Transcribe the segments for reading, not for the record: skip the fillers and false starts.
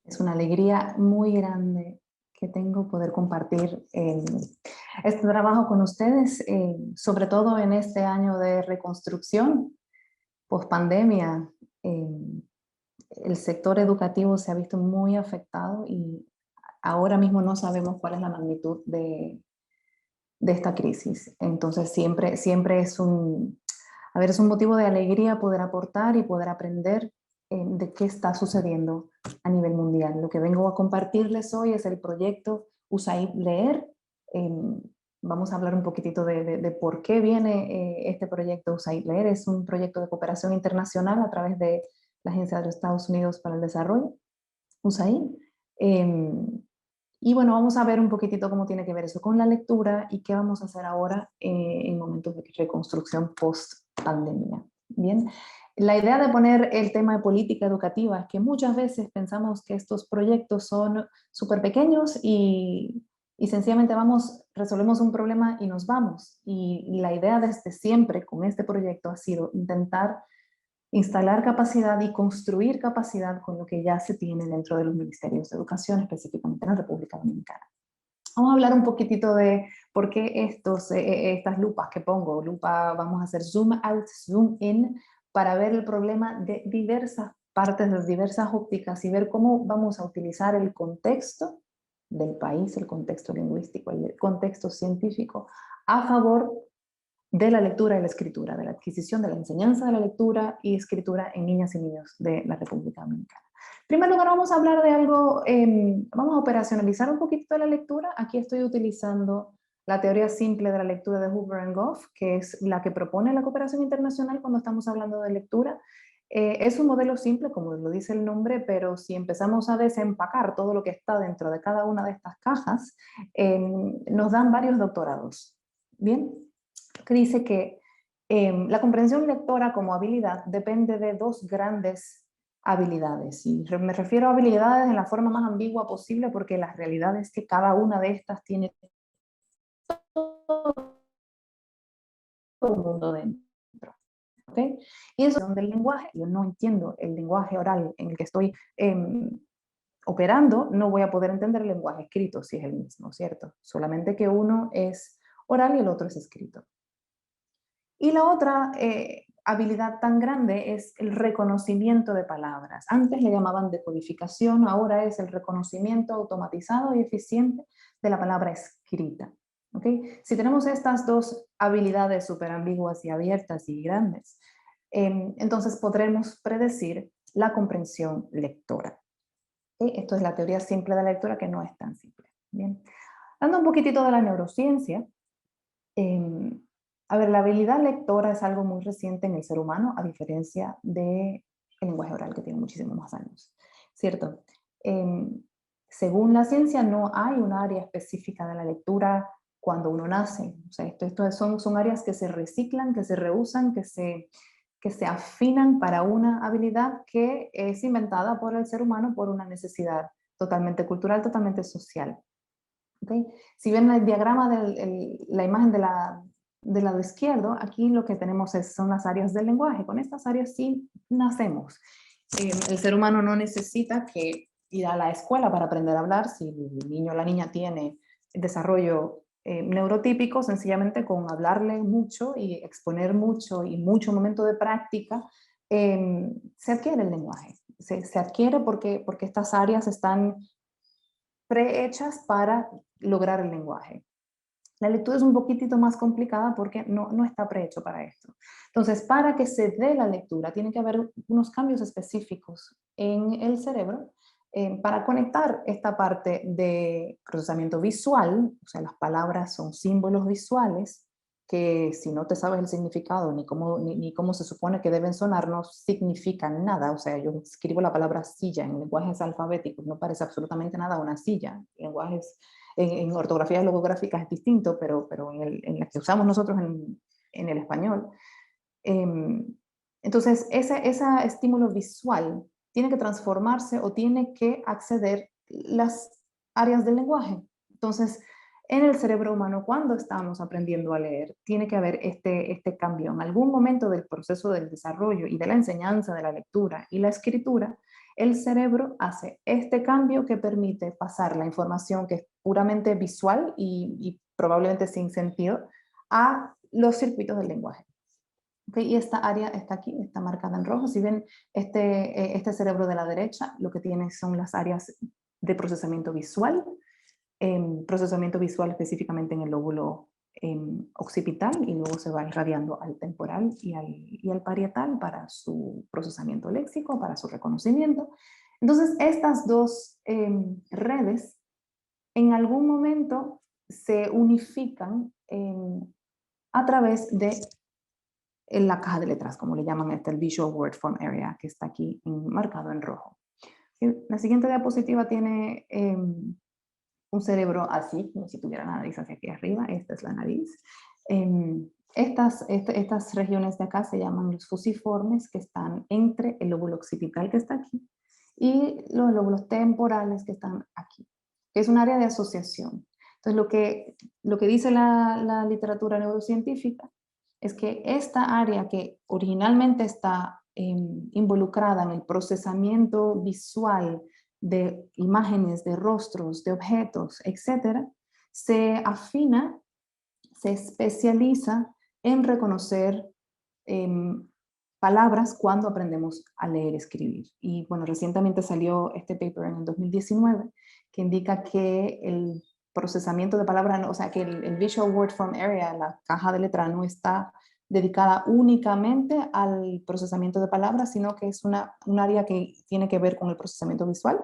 Es una alegría muy grande que tengo poder compartir este trabajo con ustedes, sobre todo en este año de reconstrucción, post-pandemia. El sector educativo se ha visto muy afectado y ahora mismo no sabemos cuál es la magnitud de esta crisis. Entonces siempre es un motivo de alegría poder aportar y poder aprender de qué está sucediendo a nivel mundial. Lo que vengo a compartirles hoy es el proyecto USAID Leer. Eh, Vamos a hablar un poquitito de por qué viene este proyecto USAID Leer. Es un proyecto de cooperación internacional a través de la Agencia de los Estados Unidos para el Desarrollo, USAID. Y bueno, vamos a ver un poquitito cómo tiene que ver eso con la lectura y qué vamos a hacer ahora en momentos de reconstrucción post-pandemia. Bien, la idea de poner el tema de política educativa es que muchas veces pensamos que estos proyectos son súper pequeños y sencillamente resolvemos un problema y nos vamos. Y la idea desde siempre con este proyecto ha sido intentar instalar capacidad y construir capacidad con lo que ya se tiene dentro de los ministerios de educación, específicamente en la República Dominicana. Vamos a hablar un poquitito de por qué estas lupas que pongo, vamos a hacer zoom out, zoom in, para ver el problema de diversas partes, de diversas ópticas y ver cómo vamos a utilizar el contexto del país, el contexto lingüístico, el contexto científico, a favor de la lectura y la escritura, de la adquisición de la enseñanza de la lectura y escritura en niñas y niños de la República Dominicana. En primer lugar, vamos a hablar de algo, vamos a operacionalizar un poquito de la lectura. Aquí estoy utilizando la teoría simple de la lectura de Hoover and Goff, que es la que propone la cooperación internacional cuando estamos hablando de lectura. Es un modelo simple, como lo dice el nombre, pero si empezamos a desempacar todo lo que está dentro de cada una de estas cajas, nos dan varios doctorados. Bien, que dice que la comprensión lectora como habilidad depende de dos grandes habilidades. Y me refiero a habilidades en la forma más ambigua posible porque la realidad es que cada una de estas tiene todo el mundo dentro. ¿Okay? Y eso es del lenguaje. Yo no entiendo el lenguaje oral en el que estoy operando, no voy a poder entender el lenguaje escrito si es el mismo, ¿cierto? Solamente que uno es oral y el otro es escrito. Y la otra habilidad tan grande es el reconocimiento de palabras. Antes le llamaban decodificación, ahora es el reconocimiento automatizado y eficiente de la palabra escrita. ¿Okay? Si tenemos estas dos habilidades súper ambiguas y abiertas y grandes, entonces podremos predecir la comprensión lectora. ¿Okay? Esto es la teoría simple de la lectura, que no es tan simple. Bien. Hablando un poquitito de la neurociencia, a ver, la habilidad lectora es algo muy reciente en el ser humano, a diferencia del lenguaje oral, que tiene muchísimos más años, ¿cierto? Según la ciencia, no hay un área específica de la lectura cuando uno nace. O sea, son áreas que se reciclan, que se reusan, que se afinan para una habilidad que es inventada por el ser humano por una necesidad totalmente cultural, totalmente social. ¿Okay? Si ven el diagrama la imagen del lado izquierdo, aquí lo que tenemos son las áreas del lenguaje. Con estas áreas sí nacemos. El ser humano no necesita que ir a la escuela para aprender a hablar. Si el niño o la niña tiene desarrollo neurotípico, sencillamente con hablarle mucho y exponer mucho y mucho momento de práctica, se adquiere el lenguaje. Se adquiere porque estas áreas están prehechas para lograr el lenguaje. La lectura es un poquitito más complicada porque no está prehecho para esto. Entonces, para que se dé la lectura, tiene que haber unos cambios específicos en el cerebro para conectar esta parte de procesamiento visual, o sea, las palabras son símbolos visuales, que si no te sabes el significado ni cómo se supone que deben sonar, no significan nada. O sea, yo escribo la palabra silla en lenguajes alfabéticos, no parece absolutamente nada a una silla. En ortografías logográficas es distinto, pero en la que usamos nosotros en el español. Entonces, ese estímulo visual tiene que transformarse o tiene que acceder las áreas del lenguaje. Entonces, en el cerebro humano, cuando estamos aprendiendo a leer, tiene que haber este cambio. En algún momento del proceso del desarrollo y de la enseñanza de la lectura y la escritura, el cerebro hace este cambio que permite pasar la información que es puramente visual y probablemente sin sentido a los circuitos del lenguaje. Okay, y esta área está aquí, está marcada en rojo. Si ven este cerebro de la derecha, lo que tiene son las áreas de procesamiento visual específicamente en el lóbulo occipital, y luego se va irradiando al temporal y al parietal para su procesamiento léxico, para su reconocimiento. Entonces, estas dos redes en algún momento se unifican a través de la caja de letras, como le llaman el Visual Word Form Area, que está aquí marcado en rojo. La siguiente diapositiva tiene un cerebro así, como si tuviera la nariz hacia aquí arriba. Esta es la nariz. Estas regiones de acá se llaman los fusiformes, que están entre el lóbulo occipital, que está aquí, y los lóbulos temporales, que están aquí, que es un área de asociación. Entonces, lo que dice la literatura neurocientífica es que esta área que originalmente está involucrada en el procesamiento visual de imágenes, de rostros, de objetos, etc., se afina, se especializa en reconocer palabras cuando aprendemos a leer y escribir. Y bueno, recientemente salió este paper en el 2019 que indica que el procesamiento de palabras, o sea, que el Visual Word Form Area, la caja de letra, no está dedicada únicamente al procesamiento de palabras, sino que es un área que tiene que ver con el procesamiento visual,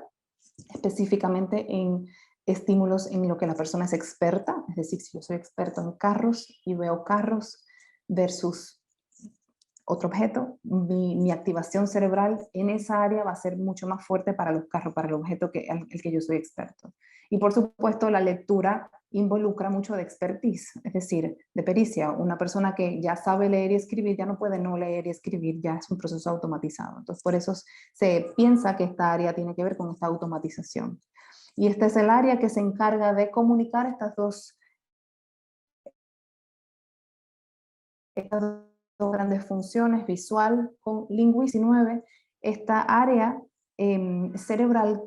específicamente en estímulos en lo que la persona es experta. Es decir, si yo soy experto en carros y veo carros versus otro objeto, mi activación cerebral en esa área va a ser mucho más fuerte para los carros, para el objeto el que yo soy experto. Y por supuesto, la lectura involucra mucho de expertise, es decir, de pericia. Una persona que ya sabe leer y escribir ya no puede no leer y escribir, ya es un proceso automatizado. Entonces, por eso se piensa que esta área tiene que ver con esta automatización. Y este es el área que se encarga de comunicar estas dos grandes funciones, visual con lingüística. 19, esta área cerebral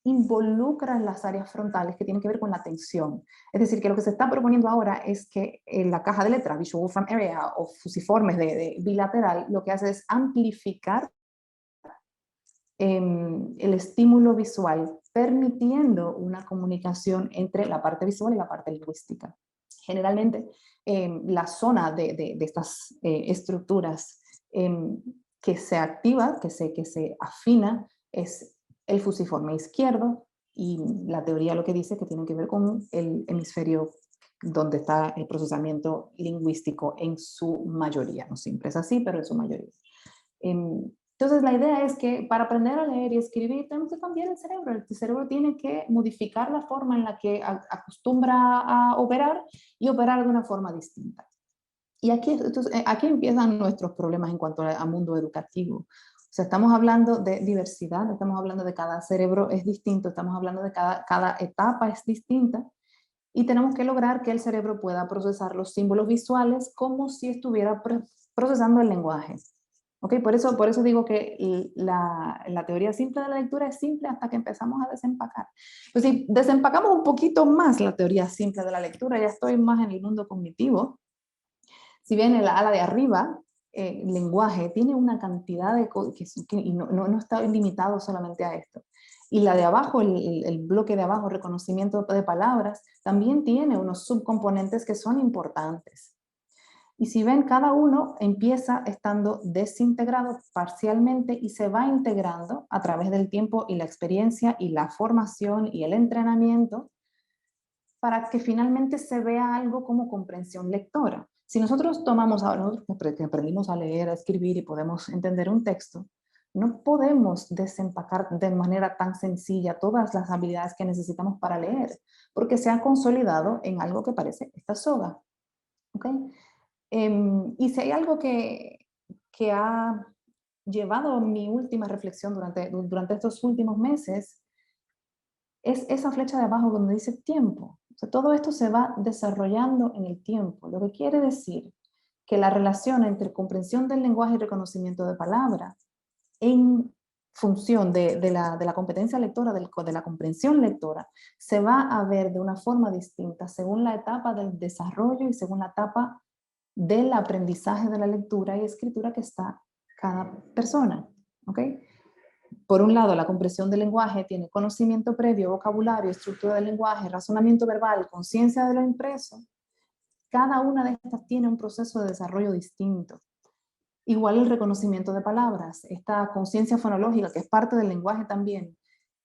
involucra las áreas frontales que tienen que ver con la atención. Es decir, que lo que se está proponiendo ahora es que en la caja de letras, Visual Form Area o fusiformes de bilateral, lo que hace es amplificar el estímulo visual, permitiendo una comunicación entre la parte visual y la parte lingüística. Generalmente, la zona de estas estructuras que se activa, que se afina, es el fusiforme izquierdo, y la teoría lo que dice que tiene que ver con el hemisferio donde está el procesamiento lingüístico en su mayoría. No siempre es así, pero en su mayoría. Entonces, la idea es que para aprender a leer y escribir tenemos que cambiar el cerebro. El cerebro tiene que modificar la forma en la que acostumbra a operar y operar de una forma distinta. Y aquí empiezan nuestros problemas en cuanto al mundo educativo. O sea, estamos hablando de diversidad, estamos hablando de cada cerebro es distinto, estamos hablando de cada etapa es distinta, y tenemos que lograr que el cerebro pueda procesar los símbolos visuales como si estuviera procesando el lenguaje. ¿Okay? Por eso digo que la teoría simple de la lectura es simple hasta que empezamos a desempacar. Pues si desempacamos un poquito más la teoría simple de la lectura, ya estoy más en el mundo cognitivo. Si bien el ala de arriba, el lenguaje, tiene una cantidad de cosas y no está limitado solamente a esto. Y la de abajo, el bloque de abajo, reconocimiento de palabras, también tiene unos subcomponentes que son importantes. Y si ven, cada uno empieza estando desintegrado parcialmente y se va integrando a través del tiempo y la experiencia y la formación y el entrenamiento para que finalmente se vea algo como comprensión lectora. Si nosotros tomamos ahora, nosotros que aprendimos a leer, a escribir y podemos entender un texto, no podemos desempacar de manera tan sencilla todas las habilidades que necesitamos para leer, porque se ha consolidado en algo que parece esta soga. ¿Okay? Y si hay algo que ha llevado mi última reflexión durante estos últimos meses, es esa flecha de abajo donde dice tiempo. O sea, todo esto se va desarrollando en el tiempo, lo que quiere decir que la relación entre comprensión del lenguaje y reconocimiento de palabras en función de la competencia lectora, de la comprensión lectora, se va a ver de una forma distinta según la etapa del desarrollo y según la etapa del aprendizaje de la lectura y escritura que está cada persona. ¿Ok? Por un lado, la comprensión del lenguaje tiene conocimiento previo, vocabulario, estructura del lenguaje, razonamiento verbal, conciencia de lo impreso. Cada una de estas tiene un proceso de desarrollo distinto. Igual el reconocimiento de palabras, esta conciencia fonológica, que es parte del lenguaje también,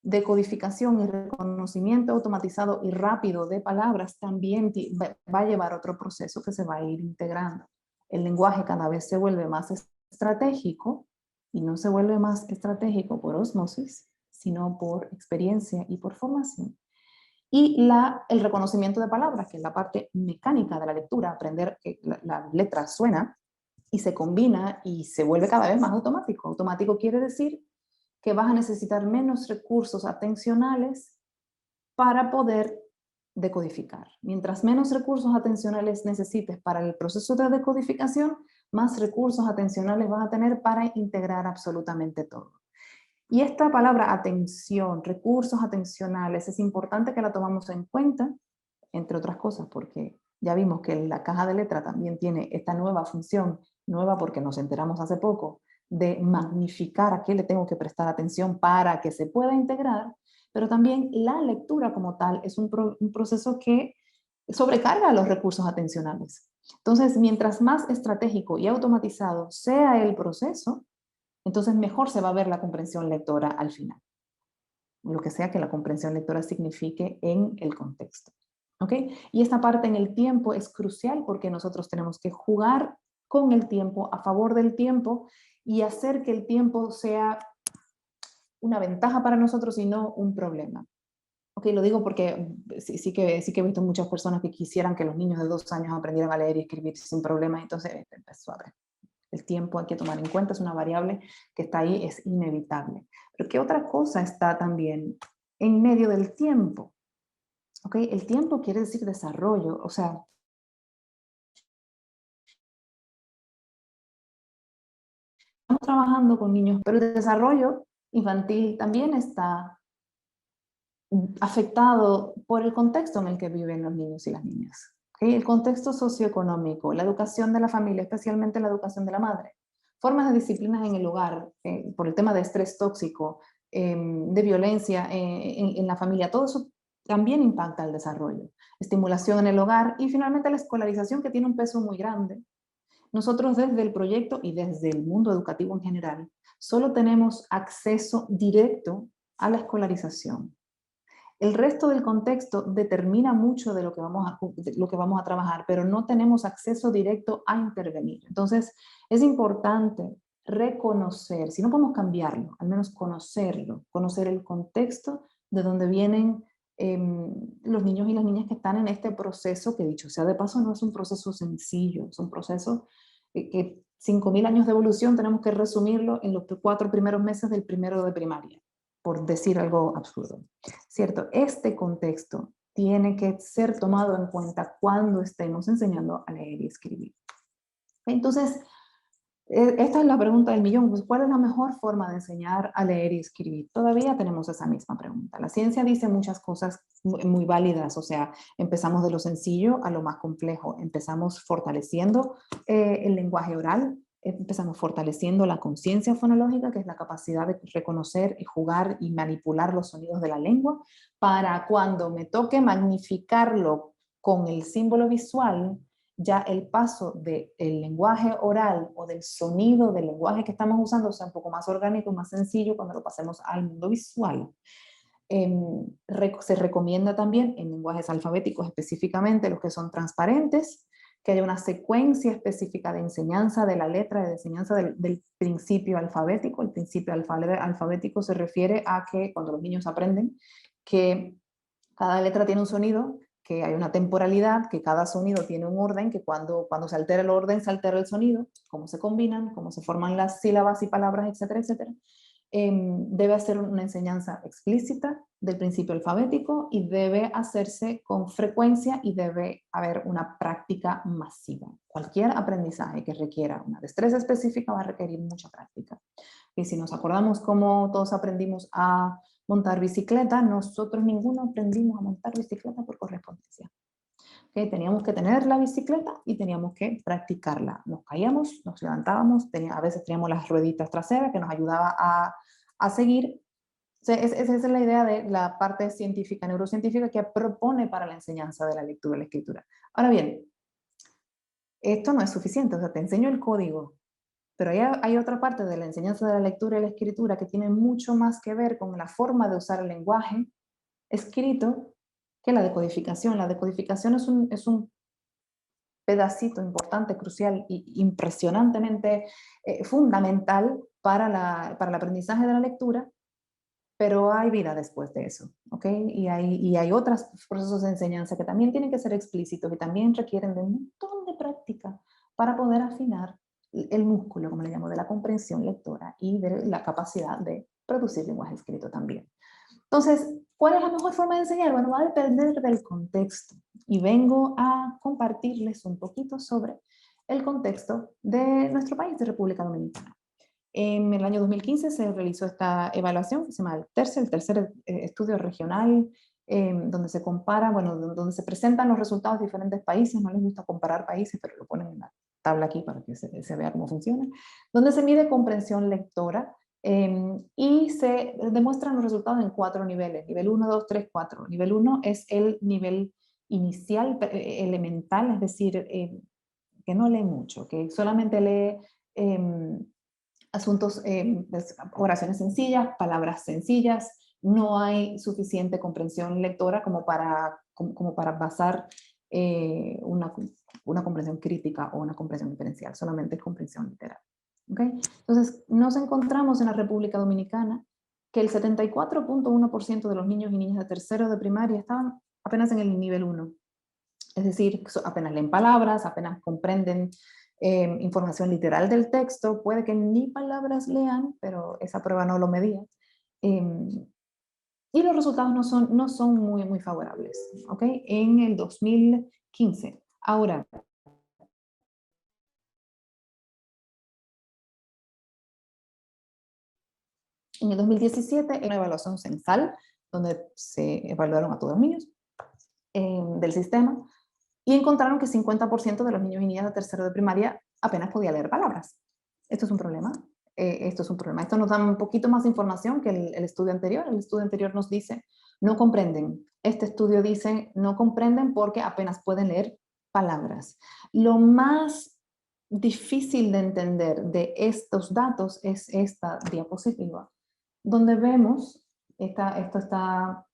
decodificación y reconocimiento automatizado y rápido de palabras, también va a llevar otro proceso que se va a ir integrando. El lenguaje cada vez se vuelve más estratégico, y no se vuelve más estratégico por osmosis, sino por experiencia y por formación. Y el reconocimiento de palabras, que es la parte mecánica de la lectura, aprender que la letra suena, y se combina y se vuelve cada vez más automático. Automático quiere decir que vas a necesitar menos recursos atencionales para poder decodificar. Mientras menos recursos atencionales necesites para el proceso de decodificación, más recursos atencionales vas a tener para integrar absolutamente todo. Y esta palabra atención, recursos atencionales, es importante que la tomamos en cuenta, entre otras cosas, porque ya vimos que la caja de letra también tiene esta nueva función, nueva porque nos enteramos hace poco, de magnificar a qué le tengo que prestar atención para que se pueda integrar, pero también la lectura como tal es un proceso que sobrecarga los recursos atencionales. Entonces, mientras más estratégico y automatizado sea el proceso, entonces mejor se va a ver la comprensión lectora al final. Lo que sea que la comprensión lectora signifique en el contexto. ¿Ok? Y esta parte en el tiempo es crucial porque nosotros tenemos que jugar con el tiempo, a favor del tiempo, y hacer que el tiempo sea una ventaja para nosotros y no un problema. Ok, lo digo porque sí que he visto muchas personas que quisieran que los niños de 2 años aprendieran a leer y escribir sin problemas, entonces suave. El tiempo hay que tomar en cuenta, es una variable que está ahí, es inevitable. Pero ¿qué otra cosa está también en medio del tiempo? ¿Ok? El tiempo quiere decir desarrollo, o sea, estamos trabajando con niños, pero el desarrollo infantil también está afectado por el contexto en el que viven los niños y las niñas. ¿Okay? El contexto socioeconómico, la educación de la familia, especialmente la educación de la madre, formas de disciplinas en el hogar, por el tema de estrés tóxico, de violencia en la familia, todo eso también impacta el desarrollo. Estimulación en el hogar y finalmente la escolarización, que tiene un peso muy grande. Nosotros desde el proyecto y desde el mundo educativo en general, solo tenemos acceso directo a la escolarización. El resto del contexto determina mucho de lo que vamos a trabajar, pero no tenemos acceso directo a intervenir. Entonces, es importante reconocer, si no podemos cambiarlo, al menos conocerlo, conocer el contexto de donde vienen los niños y las niñas que están en este proceso, que dicho sea de paso, no es un proceso sencillo, es un proceso que 5.000 años de evolución tenemos que resumirlo en los 4 primeros meses del primero de primaria, por decir algo absurdo. ¿Cierto? Este contexto tiene que ser tomado en cuenta cuando estemos enseñando a leer y escribir. Entonces, esta es la pregunta del millón, pues, ¿cuál es la mejor forma de enseñar a leer y escribir? Todavía tenemos esa misma pregunta. La ciencia dice muchas cosas muy válidas, o sea, empezamos de lo sencillo a lo más complejo, empezamos fortaleciendo el lenguaje oral, empezamos fortaleciendo la conciencia fonológica, que es la capacidad de reconocer y jugar y manipular los sonidos de la lengua, para cuando me toque magnificarlo con el símbolo visual, ya el paso del lenguaje oral o del sonido del lenguaje que estamos usando sea un poco más orgánico, más sencillo cuando lo pasemos al mundo visual. Se recomienda también en lenguajes alfabéticos, específicamente los que son transparentes, que haya una secuencia específica de enseñanza de la letra, de enseñanza del principio alfabético. El principio alfabético se refiere a que cuando los niños aprenden que cada letra tiene un sonido, que hay una temporalidad, que cada sonido tiene un orden, que cuando se altera el orden, se altera el sonido, cómo se combinan, cómo se forman las sílabas y palabras, etcétera, etcétera. Debe ser una enseñanza explícita, del principio alfabético y debe hacerse con frecuencia y debe haber una práctica masiva. Cualquier aprendizaje que requiera una destreza específica va a requerir mucha práctica. Y si nos acordamos cómo todos aprendimos a montar bicicleta, nosotros ninguno aprendimos a montar bicicleta por correspondencia. ¿Okay? Teníamos que tener la bicicleta y teníamos que practicarla. Nos caíamos, nos levantábamos, a veces teníamos las rueditas traseras que nos ayudaba a seguir. O sea, esa es la idea de la parte científica, neurocientífica, que propone para la enseñanza de la lectura y la escritura. Ahora bien, esto no es suficiente, o sea, te enseño el código, pero hay otra parte de la enseñanza de la lectura y la escritura que tiene mucho más que ver con la forma de usar el lenguaje escrito que la decodificación. La decodificación es un pedacito importante, crucial e impresionantemente fundamental para el aprendizaje de la lectura, pero hay vida después de eso, ¿ok? Y hay otros procesos de enseñanza que también tienen que ser explícitos y también requieren de un montón de práctica para poder afinar el músculo, como le llamo, de la comprensión lectora y de la capacidad de producir lenguaje escrito también. Entonces, ¿cuál es la mejor forma de enseñar? Bueno, va a depender del contexto. Y vengo a compartirles un poquito sobre el contexto de nuestro país, de República Dominicana. En el año 2015 se realizó esta evaluación que se llama el tercer estudio regional, donde se compara, bueno, donde se presentan los resultados de diferentes países. No les gusta comparar países, pero lo ponen en la tabla aquí para que se vea cómo funciona, donde se mide comprensión lectora y se demuestran los resultados en 4 niveles, nivel 1, 2, 3, 4. Nivel 1 es el nivel inicial, elemental, es decir, que no lee mucho, que solamente lee asuntos, oraciones sencillas, palabras sencillas, no hay suficiente comprensión lectora como para basar una comprensión crítica o una comprensión diferencial, solamente es comprensión literal. ¿Okay? Entonces, nos encontramos en la República Dominicana que el 74.1% de los niños y niñas de tercero de primaria estaban apenas en el nivel 1. Es decir, apenas leen palabras, apenas comprenden información literal del texto, puede que ni palabras lean, pero esa prueba no lo medía. Y los resultados no son muy, muy favorables, ¿ok? En el 2015. Ahora, en el 2017, una evaluación censal, donde se evaluaron a todos los niños del sistema, y encontraron que 50% de los niños y niñas de tercero de primaria apenas podía leer palabras. Esto es un problema. Esto es un problema. Esto nos da un poquito más de información que el estudio anterior. El estudio anterior nos dice, no comprenden. Este estudio dice, no comprenden porque apenas pueden leer palabras. Lo más difícil de entender de estos datos es esta diapositiva, donde vemos, esto está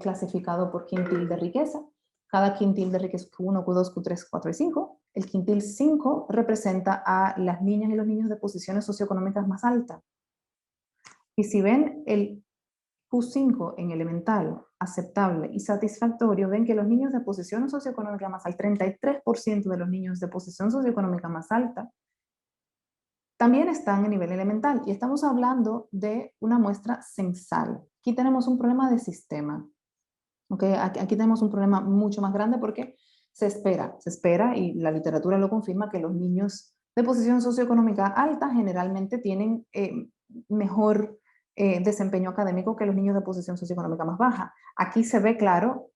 clasificado por quintil de riqueza. Cada quintil de riqueza Q1, Q2, Q3, Q4 y 5. El quintil 5 representa a las niñas y los niños de posiciones socioeconómicas más altas. Y si ven el Q5 en elemental, aceptable y satisfactorio, ven que los niños de posición socioeconómica más alta, 33% de los niños de posición socioeconómica más alta, también están en nivel elemental. Y estamos hablando de una muestra censal. Aquí tenemos un problema de sistema. Okay, aquí tenemos un problema mucho más grande porque se espera, y la literatura lo confirma, que los niños de posición socioeconómica alta generalmente tienen mejor desempeño académico que los niños de posición socioeconómica más baja. Aquí se ve claro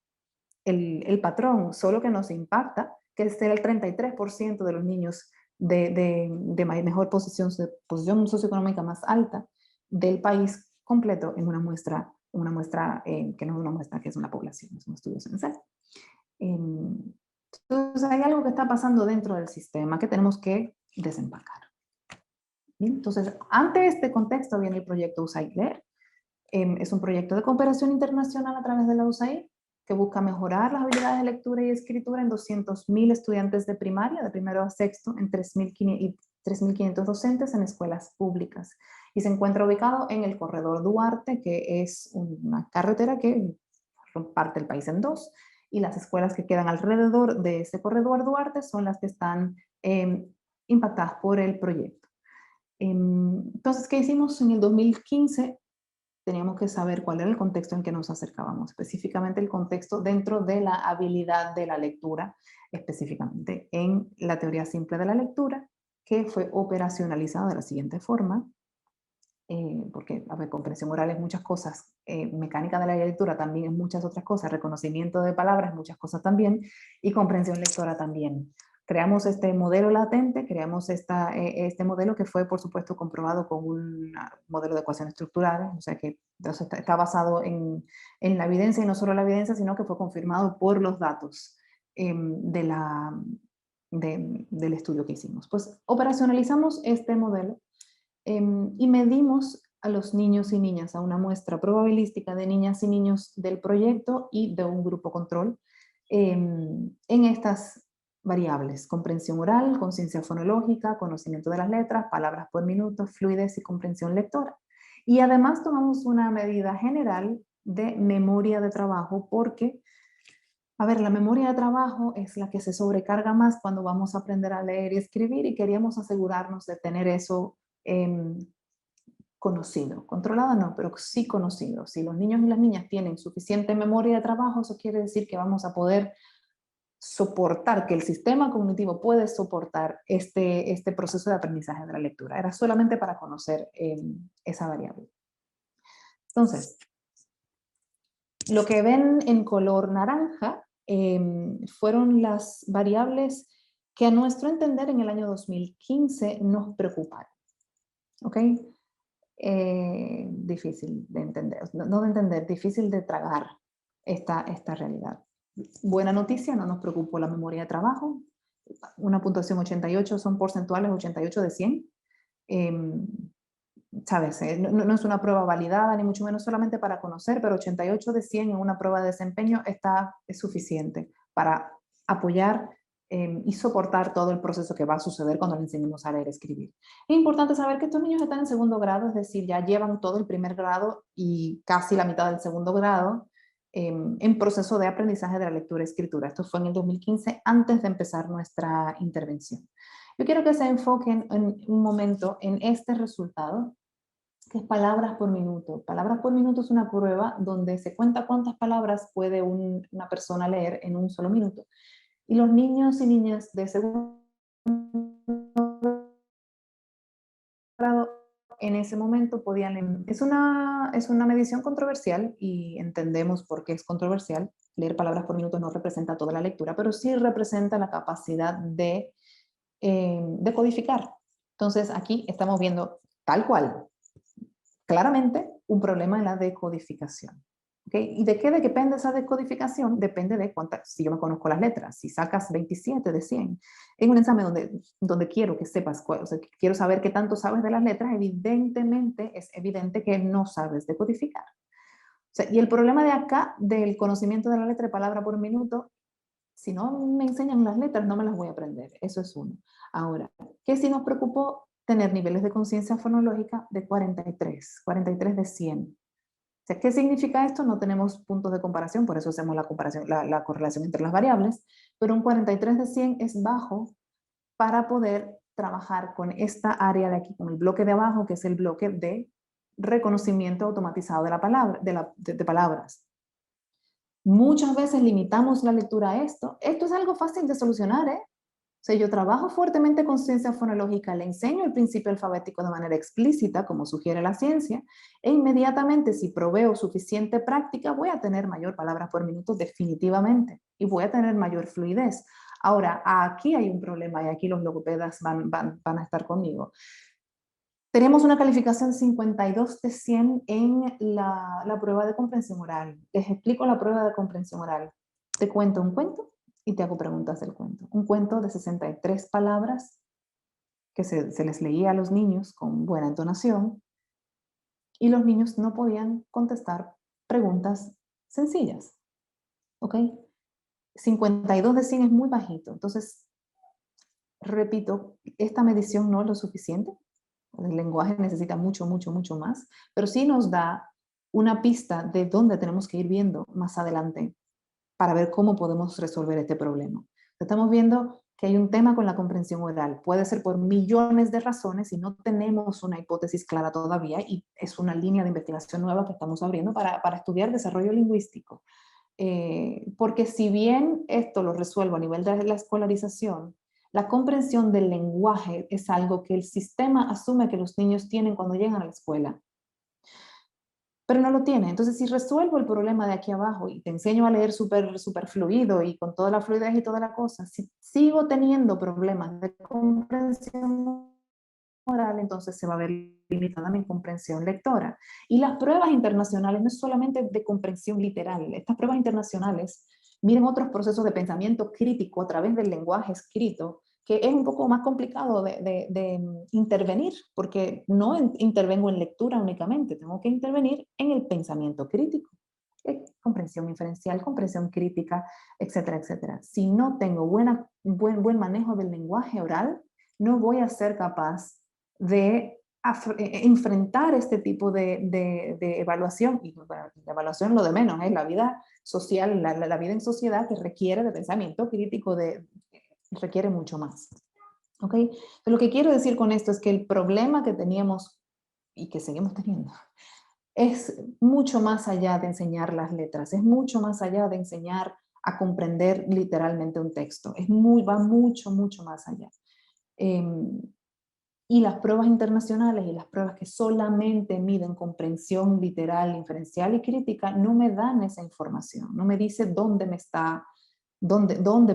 el patrón, solo que nos impacta que es el 33% de los niños de mejor posición socioeconómica más alta del país completo en una muestra que no es una muestra, que es una población, es un estudio censal. Entonces hay algo que está pasando dentro del sistema que tenemos que desempacar. Bien, entonces, ante este contexto viene el proyecto USAID Leer. Es un proyecto de cooperación internacional a través de la USAID que busca mejorar las habilidades de lectura y escritura en 200.000 estudiantes de primaria, de primero a sexto, en 3.500 docentes en escuelas públicas. Y se encuentra ubicado en el Corredor Duarte, que es una carretera que parte el país en dos, y las escuelas que quedan alrededor de ese Corredor Duarte son las que están impactadas por el proyecto. Entonces, ¿qué hicimos en el 2015? teníamos que saber cuál era el contexto en que nos acercábamos, específicamente el contexto dentro de la habilidad de la lectura, específicamente en la teoría simple de la lectura, que fue operacionalizada de la siguiente forma, porque, a ver, comprensión oral es muchas cosas, mecánica de la lectura también es muchas otras cosas, reconocimiento de palabras, muchas cosas también, y comprensión lectora también. Creamos este modelo latente, creamos este modelo que fue, por supuesto, comprobado con un modelo de ecuaciones estructurales, o sea que entonces está basado en la evidencia, y no solo la evidencia, sino que fue confirmado por los datos del estudio que hicimos. Pues operacionalizamos este modelo y medimos a los niños y niñas, a una muestra probabilística de niñas y niños del proyecto y de un grupo control en estas variables: comprensión oral, conciencia fonológica, conocimiento de las letras, palabras por minuto, fluidez y comprensión lectora. Y además tomamos una medida general de memoria de trabajo porque, a ver, la memoria de trabajo es la que se sobrecarga más cuando vamos a aprender a leer y escribir, y queríamos asegurarnos de tener eso conocido, controlado no, pero sí conocido. Si los niños y las niñas tienen suficiente memoria de trabajo, eso quiere decir que vamos a poder soportar, que el sistema cognitivo puede soportar este proceso de aprendizaje de la lectura. Era solamente para conocer esa variable. Entonces, lo que ven en color naranja fueron las variables que, a nuestro entender, en el año 2015 nos preocuparon. ¿Ok? Difícil de entender, no de entender, difícil de tragar esta realidad. Buena noticia, no nos preocupó la memoria de trabajo, una puntuación 88, son porcentuales 88 de 100. ¿Sabes? No es una prueba validada, ni mucho menos, solamente para conocer, pero 88 de 100 en una prueba de desempeño es suficiente para apoyar y soportar todo el proceso que va a suceder cuando le enseñemos a leer y escribir. Es importante saber que estos niños están en segundo grado, es decir, ya llevan todo el primer grado y casi la mitad del segundo grado en proceso de aprendizaje de la lectura y escritura. Esto fue en el 2015, antes de empezar nuestra intervención. Yo quiero que se enfoquen en un momento en este resultado, que es palabras por minuto. Palabras por minuto es una prueba donde se cuenta cuántas palabras puede una persona leer en un solo minuto. Y los niños y niñas de segundo grado en ese momento podían leer. Es una medición controversial y entendemos por qué es controversial. Leer palabras por minuto no representa toda la lectura, pero sí representa la capacidad de codificar. Entonces aquí estamos viendo tal cual, claramente, un problema en la decodificación. ¿Okay? ¿Y de qué depende esa decodificación? Depende de cuántas, si yo me conozco las letras, si sacas 27 de 100, en un examen donde quiero que sepas, o sea, quiero saber qué tanto sabes de las letras, evidentemente es evidente que no sabes decodificar. O sea, y el problema de acá, del conocimiento de la letra de palabra por minuto, si no me enseñan las letras, no me las voy a aprender. Eso es uno. Ahora, ¿qué sí nos preocupó? Tener niveles de conciencia fonológica de 43 de 100. O sea, ¿qué significa esto? No tenemos puntos de comparación, por eso hacemos la correlación entre las variables, pero un 43 de 100 es bajo para poder trabajar con esta área de aquí, con el bloque de abajo, que es el bloque de reconocimiento automatizado de palabras. Muchas veces limitamos la lectura a esto. Esto es algo fácil de solucionar, ¿eh? O sea, yo trabajo fuertemente con ciencia fonológica, le enseño el principio alfabético de manera explícita, como sugiere la ciencia, e inmediatamente, si proveo suficiente práctica, voy a tener mayor palabras por minuto definitivamente, y voy a tener mayor fluidez. Ahora, aquí hay un problema, y aquí los logopedas van a estar conmigo. Tenemos una calificación 52 de 100 en la prueba de comprensión oral. Les explico la prueba de comprensión oral. Te cuento un cuento y te hago preguntas del cuento. Un cuento de 63 palabras que se les leía a los niños con buena entonación, y los niños no podían contestar preguntas sencillas. ¿Ok? 52 de 100 es muy bajito. Entonces, repito, esta medición no es lo suficiente. El lenguaje necesita mucho, mucho, mucho más, pero sí nos da una pista de dónde tenemos que ir viendo más adelante para ver cómo podemos resolver este problema. Estamos viendo que hay un tema con la comprensión oral. Puede ser por millones de razones y no tenemos una hipótesis clara todavía, y es una línea de investigación nueva que estamos abriendo para estudiar desarrollo lingüístico. Porque si bien esto lo resuelvo a nivel de la escolarización, la comprensión del lenguaje es algo que el sistema asume que los niños tienen cuando llegan a la escuela, pero no lo tienen. Entonces, si resuelvo el problema de aquí abajo y te enseño a leer súper fluido y con toda la fluidez y toda la cosa, si sigo teniendo problemas de comprensión oral, entonces se va a ver limitada mi comprensión lectora. Y las pruebas internacionales no es solamente de comprensión literal. Estas pruebas internacionales miren otros procesos de pensamiento crítico a través del lenguaje escrito, que es un poco más complicado de intervenir, porque no intervengo en lectura únicamente, tengo que intervenir en el pensamiento crítico. Comprensión inferencial, comprensión crítica, etcétera, etcétera. Si no tengo buen manejo del lenguaje oral, no voy a ser capaz de enfrentar este tipo de evaluación. Y bueno, la evaluación lo de menos, es la vida social, la vida en sociedad, que requiere de pensamiento crítico, requiere mucho más. ¿Ok? Pero lo que quiero decir con esto es que el problema que teníamos y que seguimos teniendo es mucho más allá de enseñar las letras, es mucho más allá de enseñar a comprender literalmente un texto, va mucho más allá. Y las pruebas internacionales y las pruebas que solamente miden comprensión literal, inferencial y crítica no me dan esa información, no me dice dónde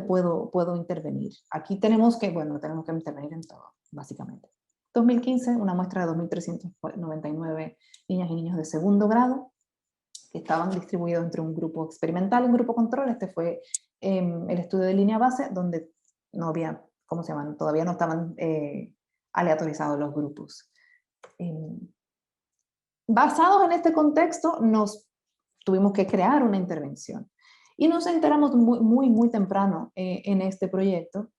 puedo intervenir. Aquí tenemos que intervenir en todo, básicamente. 2015, una muestra de 2.399 niñas y niños de segundo grado, que estaban distribuidos entre un grupo experimental y un grupo control. Este fue el estudio de línea base, donde no había, ¿cómo se llaman? Todavía no estaban aleatorizados los grupos. Basados en este contexto, nos tuvimos que crear una intervención. Y nos enteramos muy temprano en este proyecto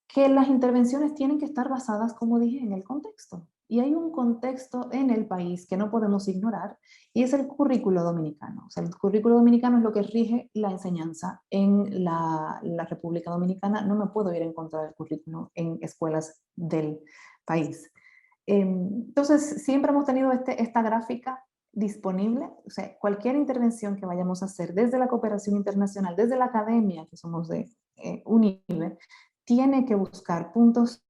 que las intervenciones tienen que estar basadas, como dije, en el contexto. Y hay un contexto en el país que no podemos ignorar, y es el currículo dominicano. O sea, el currículo dominicano es lo que rige la enseñanza en la República Dominicana. No me puedo ir en contra del currículo en escuelas del país. Entonces, siempre hemos tenido esta gráfica disponible. O sea, cualquier intervención que vayamos a hacer desde la cooperación internacional, desde la academia, que somos de UNIBE, tiene que buscar puntos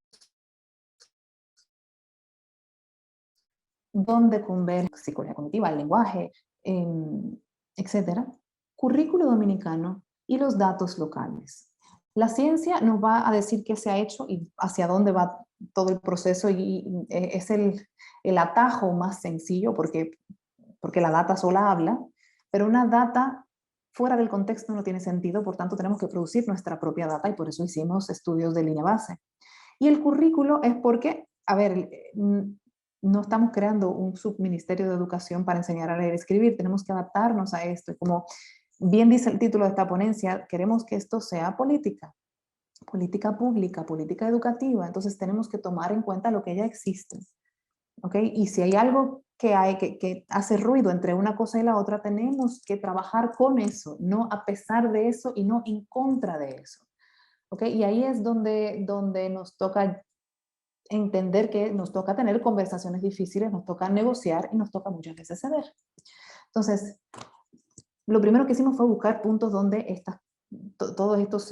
donde converge psicología cognitiva, el lenguaje, etcétera, currículo dominicano y los datos locales. La ciencia nos va a decir qué se ha hecho y hacia dónde va todo el proceso, y es el atajo más sencillo porque la data sola habla, pero una data fuera del contexto no tiene sentido, por tanto tenemos que producir nuestra propia data, y por eso hicimos estudios de línea base. Y el currículo es porque, a ver, no estamos creando un subministerio de educación para enseñar a leer y escribir, tenemos que adaptarnos a esto. Y como bien dice el título de esta ponencia, queremos que esto sea política pública, política educativa, entonces tenemos que tomar en cuenta lo que ya existe. ¿Ok? Y si hay algo que hace ruido entre una cosa y la otra, tenemos que trabajar con eso, no a pesar de eso y no en contra de eso. ¿Ok? Y ahí es donde nos toca entender que nos toca tener conversaciones difíciles, nos toca negociar y nos toca muchas veces ceder. Entonces, lo primero que hicimos fue buscar puntos donde todos estos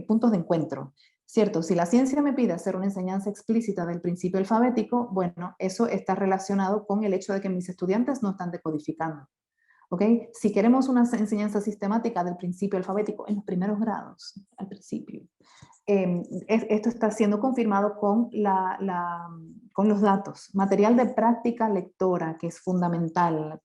puntos de encuentro. Cierto, si la ciencia me pide hacer una enseñanza explícita del principio alfabético, bueno, eso está relacionado con el hecho de que mis estudiantes no están decodificando. ¿Ok? Si queremos una enseñanza sistemática del principio alfabético en los primeros grados, al principio, esto está siendo confirmado con los datos. Material de práctica lectora, que es fundamental.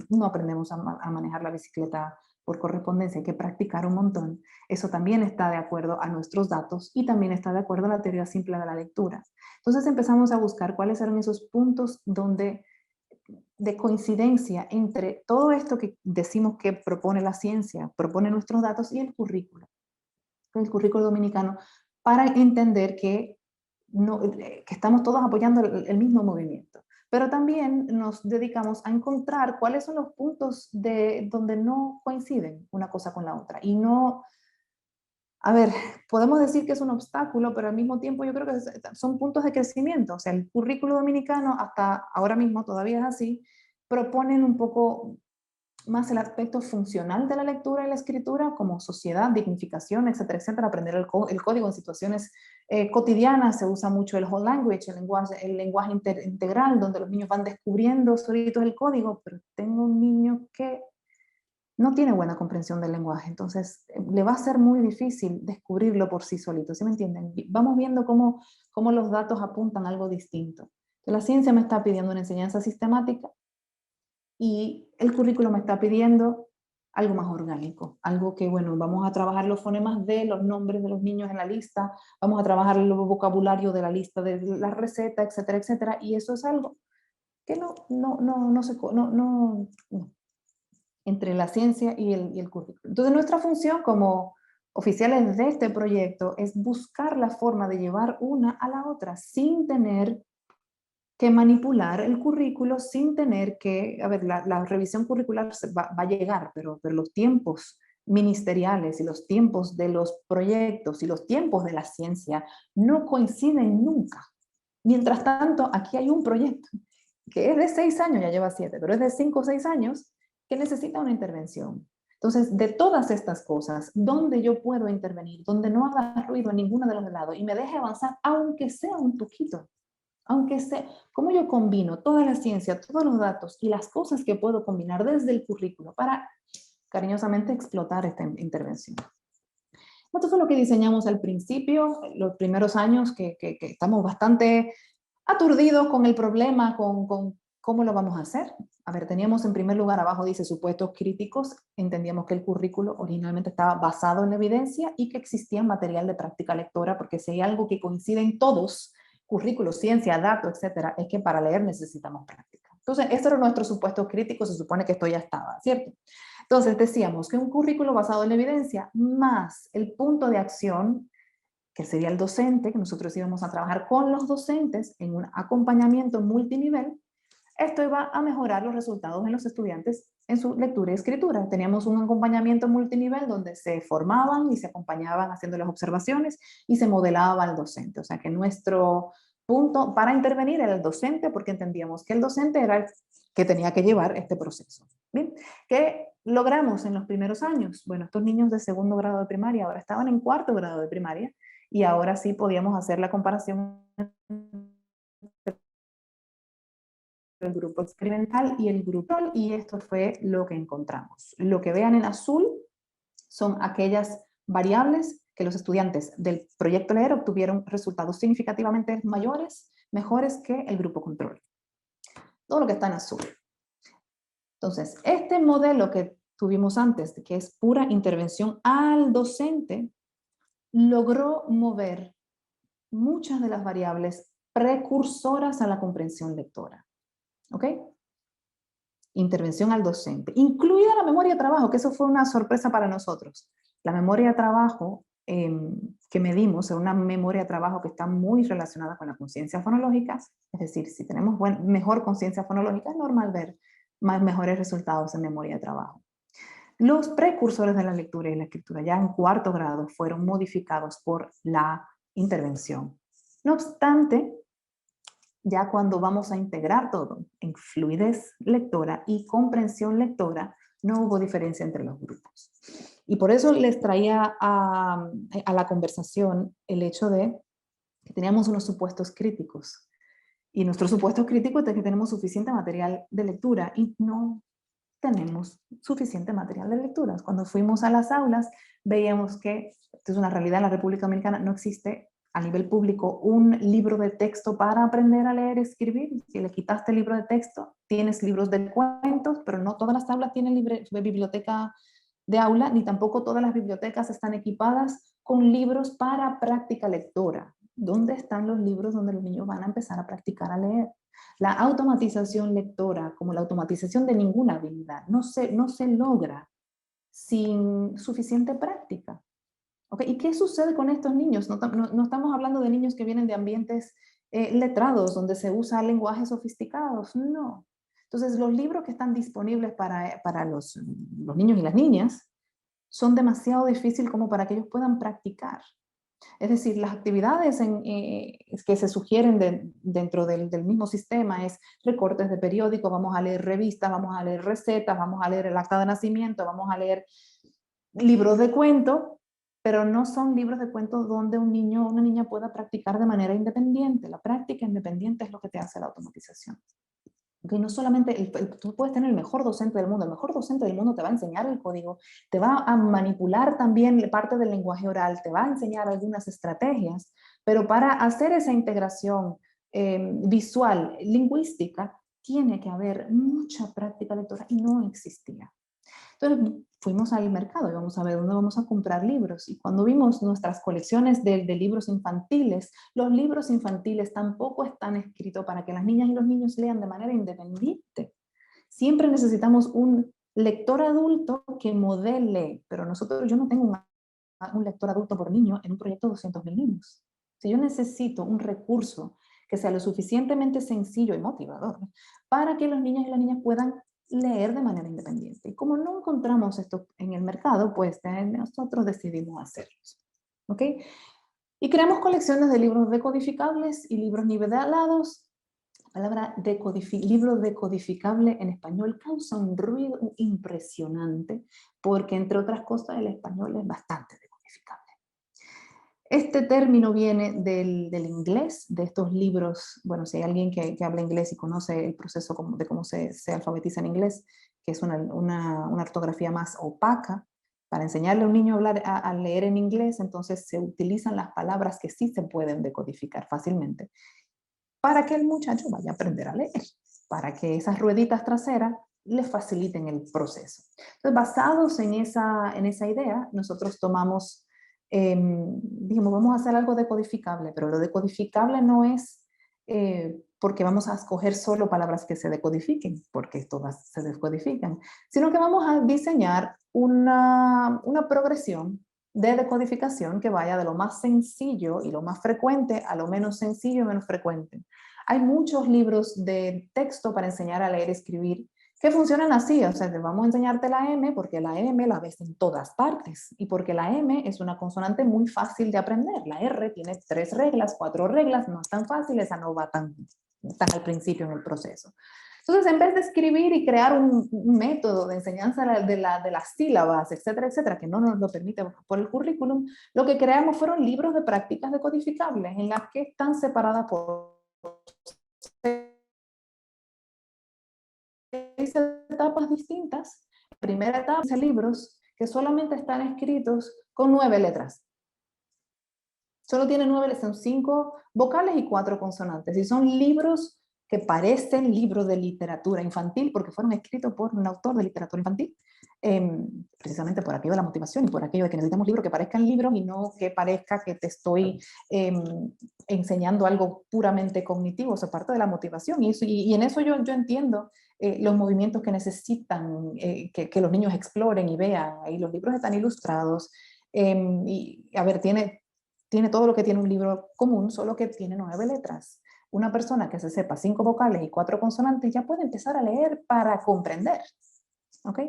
No aprendemos a manejar la bicicleta por correspondencia, hay que practicar un montón. Eso también está de acuerdo a nuestros datos y también está de acuerdo a la teoría simple de la lectura. Entonces empezamos a buscar cuáles eran esos puntos de coincidencia entre todo esto que decimos que propone la ciencia, propone nuestros datos, y el currículo dominicano, para entender que estamos todos apoyando el mismo movimiento. Pero también nos dedicamos a encontrar cuáles son los puntos donde no coinciden una cosa con la otra, y no A ver, podemos decir que es un obstáculo, pero al mismo tiempo yo creo que son puntos de crecimiento. O sea, el currículo dominicano, hasta ahora mismo todavía es así, proponen un poco más el aspecto funcional de la lectura y la escritura, como sociedad, dignificación, etcétera, etcétera, aprender el código en situaciones cotidianas. Se usa mucho el whole language, el lenguaje integral, donde los niños van descubriendo solitos el código, pero tengo un niño que no tiene buena comprensión del lenguaje, entonces le va a ser muy difícil descubrirlo por sí solito, ¿sí me entienden? Vamos viendo cómo los datos apuntan a algo distinto. La ciencia me está pidiendo una enseñanza sistemática y el currículo me está pidiendo algo más orgánico, algo que, bueno, vamos a trabajar los fonemas de los nombres de los niños en la lista, vamos a trabajar el vocabulario de la lista de la receta, etcétera, etcétera, y eso es algo que no entre la ciencia y el currículo. Entonces, nuestra función como oficiales de este proyecto es buscar la forma de llevar una a la otra sin tener que manipular el currículo, sin tener que, a ver, la revisión curricular va a llegar, pero los tiempos ministeriales y los tiempos de los proyectos y los tiempos de la ciencia no coinciden nunca. Mientras tanto, aquí hay un proyecto que es de 6 años, ya lleva 7, pero es de 5 o 6 años, que necesita una intervención. Entonces, de todas estas cosas, ¿dónde yo puedo intervenir? Donde no haga ruido en ninguno de los lados y me deje avanzar, aunque sea un poquito. Aunque sea, ¿cómo yo combino toda la ciencia, todos los datos y las cosas que puedo combinar desde el currículo para cariñosamente explotar esta intervención? Esto fue lo que diseñamos al principio, los primeros años que estamos bastante aturdidos con el problema, con cómo lo vamos a hacer. A ver, teníamos en primer lugar, abajo dice supuestos críticos, entendíamos que el currículo originalmente estaba basado en la evidencia y que existía material de práctica lectora, porque si hay algo que coincide en todos, currículo, ciencia, datos, etcétera, es que para leer necesitamos práctica. Entonces, este era nuestro supuesto crítico, se supone que esto ya estaba, ¿cierto? Entonces, decíamos que un currículo basado en la evidencia más el punto de acción, que sería el docente, que nosotros íbamos a trabajar con los docentes en un acompañamiento multinivel, esto iba a mejorar los resultados en los estudiantes en su lectura y escritura. Teníamos un acompañamiento multinivel donde se formaban y se acompañaban haciendo las observaciones y se modelaba al docente. O sea que nuestro punto para intervenir era el docente, porque entendíamos que el docente era el que tenía que llevar este proceso. ¿Bien? ¿Qué logramos en los primeros años? Bueno, estos niños de segundo grado de primaria ahora estaban en cuarto grado de primaria y ahora sí podíamos hacer la comparación el grupo experimental y el grupo, y esto fue lo que encontramos. Lo que vean en azul son aquellas variables que los estudiantes del proyecto Leer obtuvieron resultados significativamente mayores, mejores que el grupo control. Todo lo que está en azul. Entonces, este modelo que tuvimos antes, que es pura intervención al docente, logró mover muchas de las variables precursoras a la comprensión lectora. ¿Ok? Intervención al docente, incluida la memoria de trabajo, que eso fue una sorpresa para nosotros. La memoria de trabajo que medimos es una memoria de trabajo que está muy relacionada con la conciencia fonológica, es decir, si tenemos mejor conciencia fonológica, es normal ver mejores resultados en memoria de trabajo. Los precursores de la lectura y la escritura ya en cuarto grado fueron modificados por la intervención. No obstante, ya cuando vamos a integrar todo en fluidez lectora y comprensión lectora, no hubo diferencia entre los grupos. Y por eso les traía a la conversación el hecho de que teníamos unos supuestos críticos. Y nuestro supuesto crítico es de que tenemos suficiente material de lectura y no tenemos suficiente material de lectura. Cuando fuimos a las aulas, veíamos que, esto es una realidad en la República Dominicana, no existe a nivel público un libro de texto para aprender a leer y escribir. Si le quitaste el libro de texto, tienes libros de cuentos, pero no todas las aulas tienen biblioteca de aula, ni tampoco todas las bibliotecas están equipadas con libros para práctica lectora. ¿Dónde están los libros donde los niños van a empezar a practicar a leer? La automatización lectora, como la automatización de ninguna habilidad, no se logra sin suficiente práctica. ¿Okay? ¿Y qué sucede con estos niños? No estamos hablando de niños que vienen de ambientes letrados, donde se usa lenguajes sofisticados, no. Entonces, los libros que están disponibles para los niños y las niñas son demasiado difíciles como para que ellos puedan practicar. Es decir, las actividades que se sugieren dentro del mismo sistema es recortes de periódicos, vamos a leer revistas, vamos a leer recetas, vamos a leer el acta de nacimiento, vamos a leer libros de cuentos, pero no son libros de cuentos donde un niño o una niña pueda practicar de manera independiente. La práctica independiente es lo que te hace la automatización. Okay, no solamente, tú puedes tener el mejor docente del mundo, el mejor docente del mundo te va a enseñar el código, te va a manipular también parte del lenguaje oral, te va a enseñar algunas estrategias, pero para hacer esa integración visual, lingüística, tiene que haber mucha práctica lectora y no existía. Entonces fuimos al mercado y vamos a ver dónde vamos a comprar libros. Y cuando vimos nuestras colecciones de libros infantiles, los libros infantiles tampoco están escritos para que las niñas y los niños lean de manera independiente. Siempre necesitamos un lector adulto que modele, pero yo no tengo un lector adulto por niño en un proyecto de 200.000 niños. Si yo necesito un recurso que sea lo suficientemente sencillo y motivador para que los niños y las niñas puedan leer de manera independiente. Y como no encontramos esto en el mercado, pues nosotros decidimos hacerlos. ¿Ok? Y creamos colecciones de libros decodificables y libros nivelados. La palabra libro decodificable en español causa un ruido impresionante porque, entre otras cosas, el español es bastante decodificable. Este término viene del inglés, de estos libros. Bueno, si hay alguien que habla inglés y conoce el proceso de cómo se alfabetiza en inglés, que es una ortografía más opaca, para enseñarle a un niño a leer en inglés, entonces se utilizan las palabras que sí se pueden decodificar fácilmente, para que el muchacho vaya a aprender a leer, para que esas rueditas traseras le faciliten el proceso. Entonces, basados en esa idea, nosotros tomamos, dijimos, vamos a hacer algo decodificable, pero lo decodificable no es porque vamos a escoger solo palabras que se decodifiquen, porque todas se decodifican, sino que vamos a diseñar una progresión de decodificación que vaya de lo más sencillo y lo más frecuente a lo menos sencillo y menos frecuente. Hay muchos libros de texto para enseñar a leer y escribir que funcionan así, o sea, vamos a enseñarte la M porque la M la ves en todas partes y porque la M es una consonante muy fácil de aprender. La R tiene 3 reglas, 4 reglas, no es tan fácil, esa no va tan al principio en el proceso. Entonces, en vez de escribir y crear un método de enseñanza de las sílabas, etcétera, etcétera, que no nos lo permite por el currículum, lo que creamos fueron libros de prácticas decodificables en las que están separadas por 6 etapas distintas. La primera etapa son libros que solamente están escritos con 9 letras. Solo tiene 9, son 5 vocales y 4 consonantes. Y son libros que parecen libros de literatura infantil porque fueron escritos por un autor de literatura infantil. Precisamente por aquello de la motivación y por aquello de que necesitamos libros que parezcan libros y no que parezca que te estoy enseñando algo puramente cognitivo. Eso es parte de la motivación. Y en eso yo entiendo los movimientos que necesitan que los niños exploren y vean. Ahí los libros están ilustrados. Y a ver, tiene todo lo que tiene un libro común, solo que tiene 9 letras. Una persona que se sepa 5 vocales y 4 consonantes ya puede empezar a leer para comprender. ¿Ok?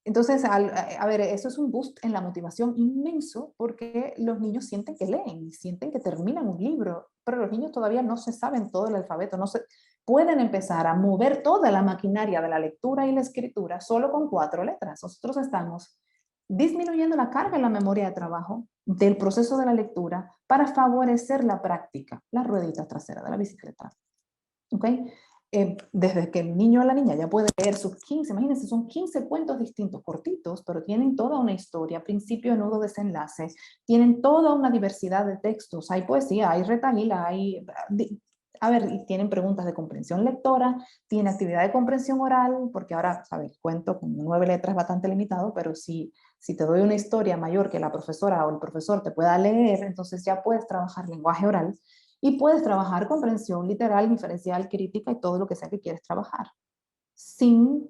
Entonces, a ver, eso es un boost en la motivación inmenso porque los niños sienten que leen, sienten que terminan un libro, pero los niños todavía no se saben todo el alfabeto, pueden empezar a mover toda la maquinaria de la lectura y la escritura solo con 4 letras. Nosotros estamos disminuyendo la carga en la memoria de trabajo del proceso de la lectura para favorecer la práctica, la ruedita trasera de la bicicleta. ¿Ok? Desde que el niño o la niña ya puede leer sus 15, imagínense, son 15 cuentos distintos, cortitos, pero tienen toda una historia, principio, nudo, desenlace, tienen toda una diversidad de textos, hay poesía, hay retahíla, a ver, y tienen preguntas de comprensión lectora, tiene actividad de comprensión oral, porque ahora, sabes, cuento con 9 letras es bastante limitado, pero si te doy una historia mayor que la profesora o el profesor te pueda leer, entonces ya puedes trabajar lenguaje oral y puedes trabajar comprensión literal, inferencial, crítica y todo lo que sea que quieres trabajar, sin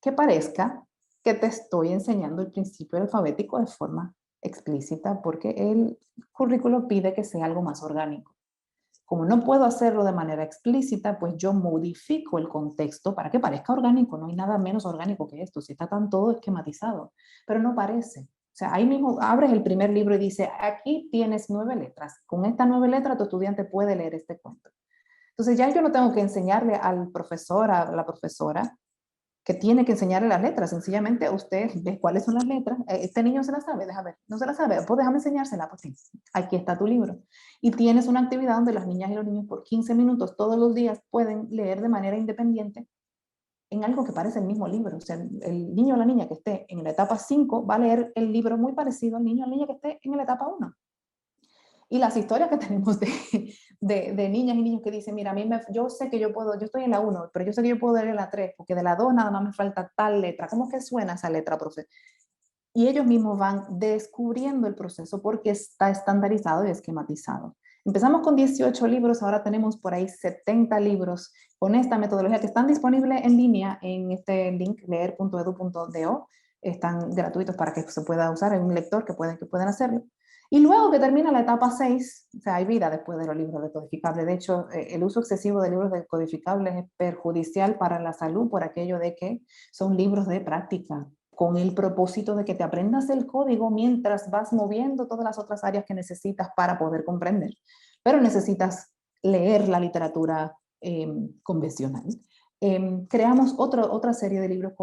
que parezca que te estoy enseñando el principio alfabético de forma explícita, porque el currículo pide que sea algo más orgánico. Como no puedo hacerlo de manera explícita, pues yo modifico el contexto para que parezca orgánico. No hay nada menos orgánico que esto. Si está tan todo esquematizado, pero no parece. O sea, ahí mismo abres el primer libro y dice, aquí tienes 9 letras. Con estas 9 letras tu estudiante puede leer este cuento. Entonces ya yo no tengo que enseñarle al profesor, a la profesora, que tiene que enseñarle las letras. Sencillamente usted ve cuáles son las letras. Este niño se las sabe, déjame ver. No se las sabe, pues déjame enseñársela. Pues sí, aquí está tu libro. Y tienes una actividad donde las niñas y los niños por 15 minutos todos los días pueden leer de manera independiente en algo que parece el mismo libro. O sea, el niño o la niña que esté en la etapa 5 va a leer el libro muy parecido al niño o la niña que esté en la etapa 1. Y las historias que tenemos de niñas y niños que dicen, mira, yo sé que yo puedo, yo estoy en la 1, pero yo sé que yo puedo leer en la 3, porque de la 2 nada más me falta tal letra. ¿Cómo que suena esa letra, profe? Y ellos mismos van descubriendo el proceso porque está estandarizado y esquematizado. Empezamos con 18 libros, ahora tenemos por ahí 70 libros con esta metodología que están disponibles en línea en este link leer.edu.do. Están gratuitos para que se pueda usar, hay un lector que pueden hacerlo. Y luego que termina la etapa 6, o sea, hay vida después de los libros decodificables. De hecho, el uso excesivo de libros decodificables es perjudicial para la salud por aquello de que son libros de práctica, con el propósito de que te aprendas el código mientras vas moviendo todas las otras áreas que necesitas para poder comprender. Pero necesitas leer la literatura convencional. Creamos otra serie de libros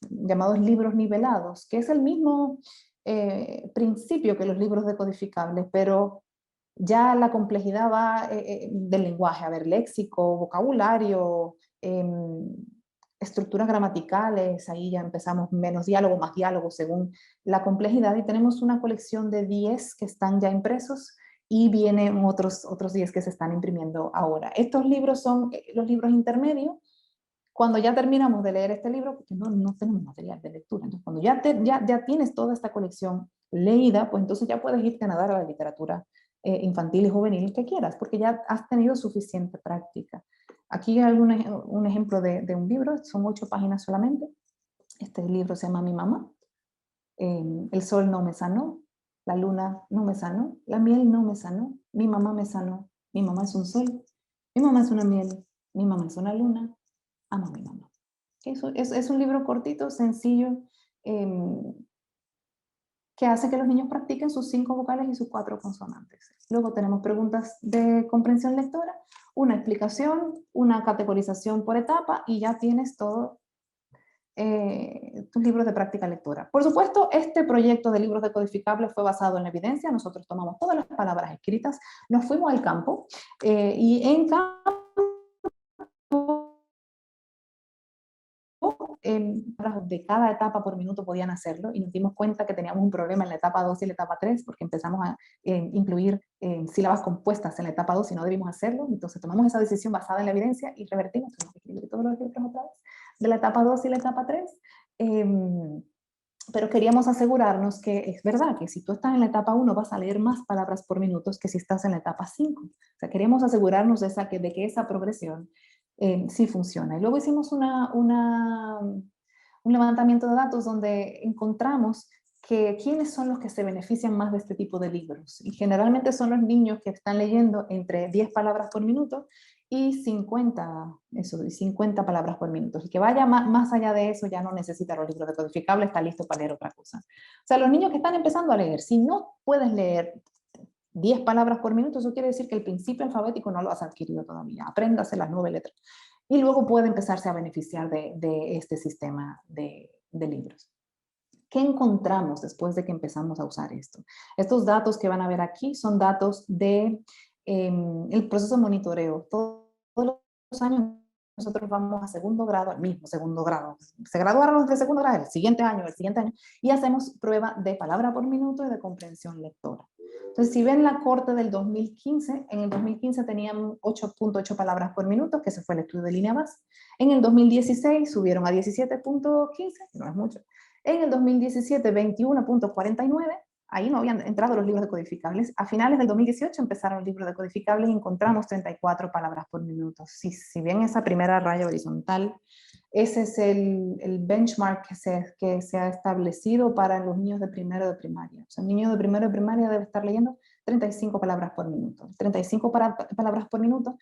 llamados libros nivelados, que es el mismo principio que los libros decodificables, pero ya la complejidad va del lenguaje, a ver, léxico, vocabulario, estructuras gramaticales, ahí ya empezamos menos diálogo, más diálogo según la complejidad, y tenemos una colección de 10 que están ya impresos y vienen otros 10 que se están imprimiendo ahora. Estos libros son los libros intermedios. Cuando ya terminamos de leer este libro, porque no tenemos material de lectura, entonces cuando ya tienes toda esta colección leída, pues entonces ya puedes irte a nadar a la literatura infantil y juvenil que quieras, porque ya has tenido suficiente práctica. Aquí hay un ejemplo de un libro, son 8 páginas solamente. Este libro se llama Mi mamá. El sol no me sanó, la luna no me sanó, la miel no me sanó, mi mamá me sanó. Mi mamá es un sol, mi mamá es una miel, mi mamá es una luna, amo a mi mamá. Es un libro cortito, sencillo, que hace que los niños practiquen sus 5 vocales y sus 4 consonantes. Luego tenemos preguntas de comprensión lectora, una explicación, una categorización por etapa y ya tienes todo tus libros de práctica lectora. Por supuesto, este proyecto de libros decodificables fue basado en la evidencia. Nosotros tomamos todas las palabras escritas, nos fuimos al campo y en campo de cada etapa por minuto podían hacerlo y nos dimos cuenta que teníamos un problema en la etapa 2 y la etapa 3 porque empezamos a incluir sílabas compuestas en la etapa 2 y no debimos hacerlo. Entonces tomamos esa decisión basada en la evidencia y revertimos todos los libros otra vez de la etapa 2 y la etapa 3. Pero queríamos asegurarnos que es verdad que si tú estás en la etapa 1 vas a leer más palabras por minuto que si estás en la etapa 5. O sea, queríamos asegurarnos de que esa progresión sí funciona. Y luego hicimos un levantamiento de datos donde encontramos que quiénes son los que se benefician más de este tipo de libros. Y generalmente son los niños que están leyendo entre 10 palabras por minuto y 50 palabras por minuto. El que vaya más allá de eso ya no necesita los libros decodificables, está listo para leer otra cosa. O sea, los niños que están empezando a leer, si no puedes leer 10 palabras por minuto, eso quiere decir que el principio alfabético no lo has adquirido todavía. Apréndase las 9 letras. Y luego puede empezarse a beneficiar de este sistema de libros. ¿Qué encontramos después de que empezamos a usar esto? Estos datos que van a ver aquí son datos de el proceso de monitoreo. Todos los años nosotros vamos a segundo grado, al mismo segundo grado. Se graduaron los de segundo grado, el siguiente año, y hacemos prueba de palabra por minuto y de comprensión lectora. Entonces, si ven la corte del 2015, en el 2015 tenían 8.8 palabras por minuto, que ese fue el estudio de línea base. En el 2016 subieron a 17.15, no es mucho. En el 2017, 21.49, ahí no habían entrado los libros decodificables. A finales del 2018 empezaron los libros decodificables y encontramos 34 palabras por minuto. Si bien esa primera raya horizontal, ese es el benchmark que se ha establecido para los niños de primero de primaria. O sea, el niño de primero de primaria debe estar leyendo 35 palabras por minuto. 35 palabras por minuto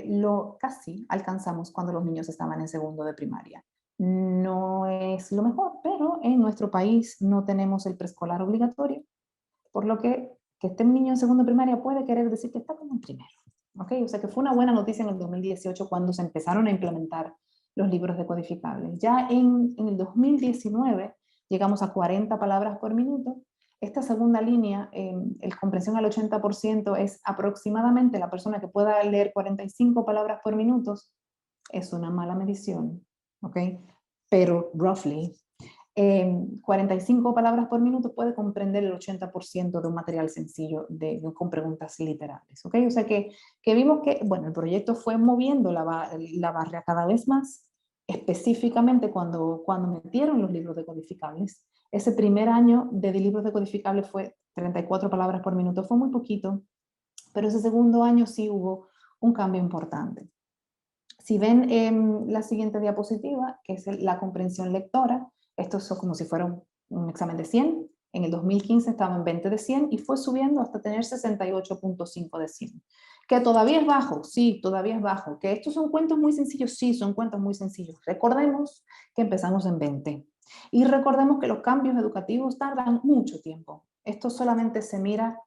lo casi alcanzamos cuando los niños estaban en segundo de primaria. No es lo mejor, pero en nuestro país no tenemos el preescolar obligatorio, por lo que esté un niño en segundo de primaria puede querer decir que está como en primero. ¿Okay? O sea que fue una buena noticia en el 2018 cuando se empezaron a implementar los libros decodificables. Ya en el 2019 llegamos a 40 palabras por minuto. Esta segunda línea, el comprensión al 80%, es aproximadamente la persona que pueda leer 45 palabras por minuto. Es una mala medición, ¿ok? Pero roughly, 45 palabras por minuto puede comprender el 80% de un material sencillo con preguntas literales, ¿ok? O sea que vimos que, bueno, el proyecto fue moviendo la barra cada vez más, específicamente cuando metieron los libros decodificables. Ese primer año de libros decodificables fue 34 palabras por minuto, fue muy poquito, pero ese segundo año sí hubo un cambio importante. Si ven la siguiente diapositiva, que es la comprensión lectora, esto es como si fuera un examen de 100, en el 2015 estaba en 20 de 100 y fue subiendo hasta tener 68.5 de 100. Que todavía es bajo, sí, todavía es bajo. Que estos son cuentos muy sencillos, sí, son cuentos muy sencillos. Recordemos que empezamos en 20. Y recordemos que los cambios educativos tardan mucho tiempo. Esto solamente se mira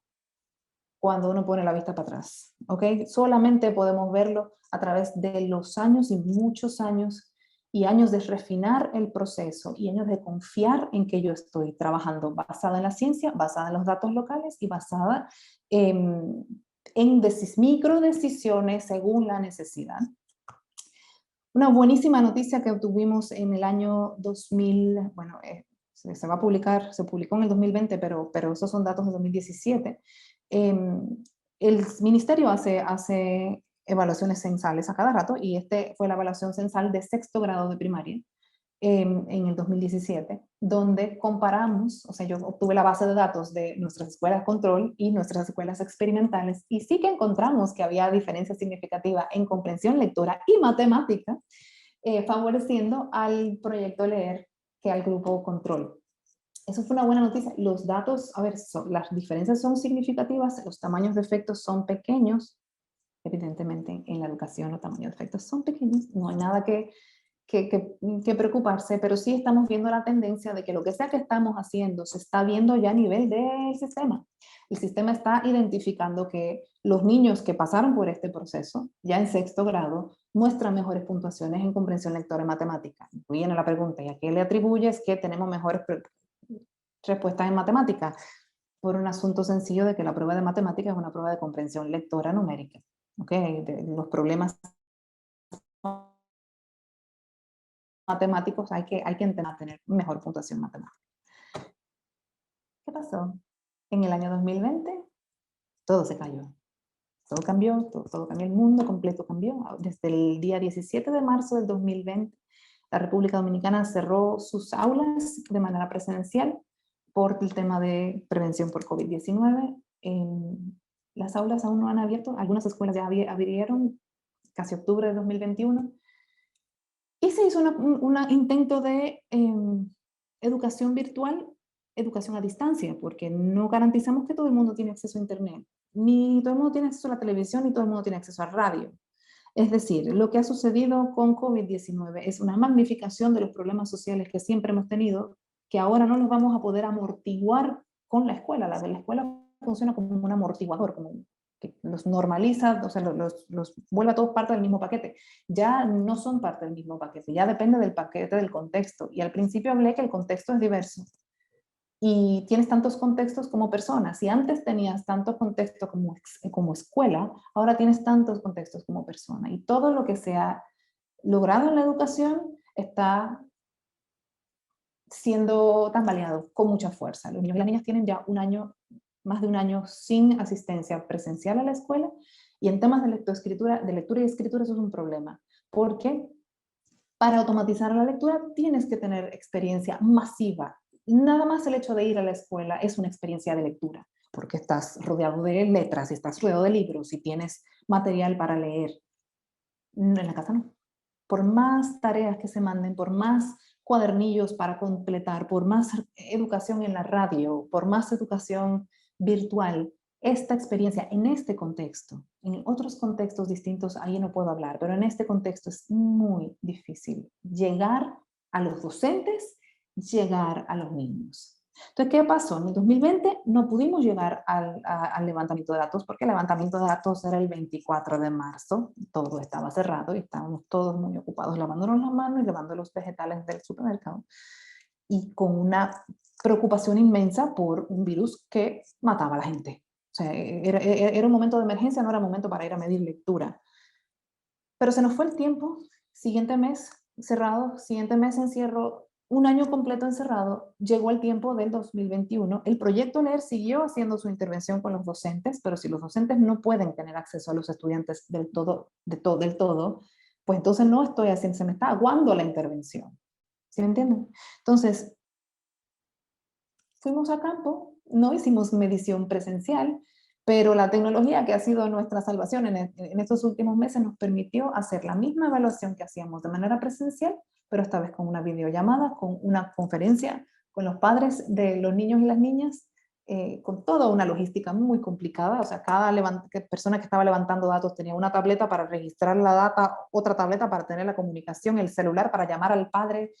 cuando uno pone la vista para atrás, ¿ok? Solamente podemos verlo a través de los años y muchos años y años de refinar el proceso y años de confiar en que yo estoy trabajando basada en la ciencia, basada en los datos locales y basada en microdecisiones según la necesidad. Una buenísima noticia que obtuvimos en el año 2000, bueno, se va a publicar, se publicó en el 2020, pero esos son datos de 2017. El ministerio hace evaluaciones censales a cada rato y este fue la evaluación censal de sexto grado de primaria en el 2017, donde comparamos, o sea, yo obtuve la base de datos de nuestras escuelas de control y nuestras escuelas experimentales y sí que encontramos que había diferencia significativa en comprensión, lectura y matemática, favoreciendo al proyecto Leer que al grupo control. Eso fue una buena noticia. Los datos, a ver, las diferencias son significativas, los tamaños de efectos son pequeños, evidentemente en la educación los tamaños de efectos son pequeños, no hay nada que preocuparse, pero sí estamos viendo la tendencia de que lo que sea que estamos haciendo se está viendo ya a nivel del sistema. El sistema está identificando que los niños que pasaron por este proceso, ya en sexto grado, muestran mejores puntuaciones en comprensión lectora y matemática. Viene la pregunta, ¿y a qué le atribuyes que tenemos mejores respuestas en matemática? Por un asunto sencillo de que la prueba de matemática es una prueba de comprensión lectora numérica. ¿Okay? Los problemas matemáticos hay que intentar tener mejor puntuación matemática. ¿Qué pasó? En el año 2020 todo se cayó. Todo cambió, todo cambió, el mundo completo cambió. Desde el día 17 de marzo del 2020, la República Dominicana cerró sus aulas de manera presencial por el tema de prevención por COVID-19. Las aulas aún no han abierto, algunas escuelas ya abrieron casi octubre de 2021. Y se hizo un intento de educación virtual, educación a distancia, porque no garantizamos que todo el mundo tiene acceso a Internet, ni todo el mundo tiene acceso a la televisión, ni todo el mundo tiene acceso a radio. Es decir, lo que ha sucedido con COVID-19 es una magnificación de los problemas sociales que siempre hemos tenido, que ahora no los vamos a poder amortiguar con la escuela. La escuela funciona como un amortiguador, como que los normaliza, o sea, los vuelve a todos parte del mismo paquete. Ya no son parte del mismo paquete, ya depende del paquete, del contexto. Y al principio hablé que el contexto es diverso. Y tienes tantos contextos como personas. Si antes tenías tanto contexto como escuela, ahora tienes tantos contextos como persona. Y todo lo que se ha logrado en la educación está siendo tambaleado con mucha fuerza. Los niños y las niñas tienen ya más de un año sin asistencia presencial a la escuela, y en temas de lectura y escritura eso es un problema, porque para automatizar la lectura tienes que tener experiencia masiva. Nada más el hecho de ir a la escuela es una experiencia de lectura, porque estás rodeado de letras, estás rodeado de libros y tienes material para leer. En la casa no. Por más tareas que se manden, por más cuadernillos para completar, por más educación en la radio, por más educación virtual, esta experiencia en este contexto. En otros contextos distintos ahí no puedo hablar, pero en este contexto es muy difícil llegar a los docentes, llegar a los niños. Entonces, ¿qué pasó? En el 2020 no pudimos llegar al levantamiento de datos porque el levantamiento de datos era el 24 de marzo, todo estaba cerrado y estábamos todos muy ocupados lavándonos las manos y lavando los vegetales del supermercado y con una preocupación inmensa por un virus que mataba a la gente. O sea, era un momento de emergencia, no era momento para ir a medir lectura. Pero se nos fue el tiempo, siguiente mes cerrado, siguiente mes encierro, un año completo encerrado, llegó el tiempo del 2021. El proyecto LEER siguió haciendo su intervención con los docentes, pero si los docentes no pueden tener acceso a los estudiantes del todo, pues entonces no estoy haciendo, se me está aguando la intervención. ¿Sí me entienden? Entonces, fuimos a campo, no hicimos medición presencial, pero la tecnología que ha sido nuestra salvación en estos últimos meses nos permitió hacer la misma evaluación que hacíamos de manera presencial, pero esta vez con una videollamada, con una conferencia con los padres de los niños y las niñas, con toda una logística muy complicada. O sea, cada persona que estaba levantando datos tenía una tableta para registrar la data, otra tableta para tener la comunicación, el celular para llamar al padre,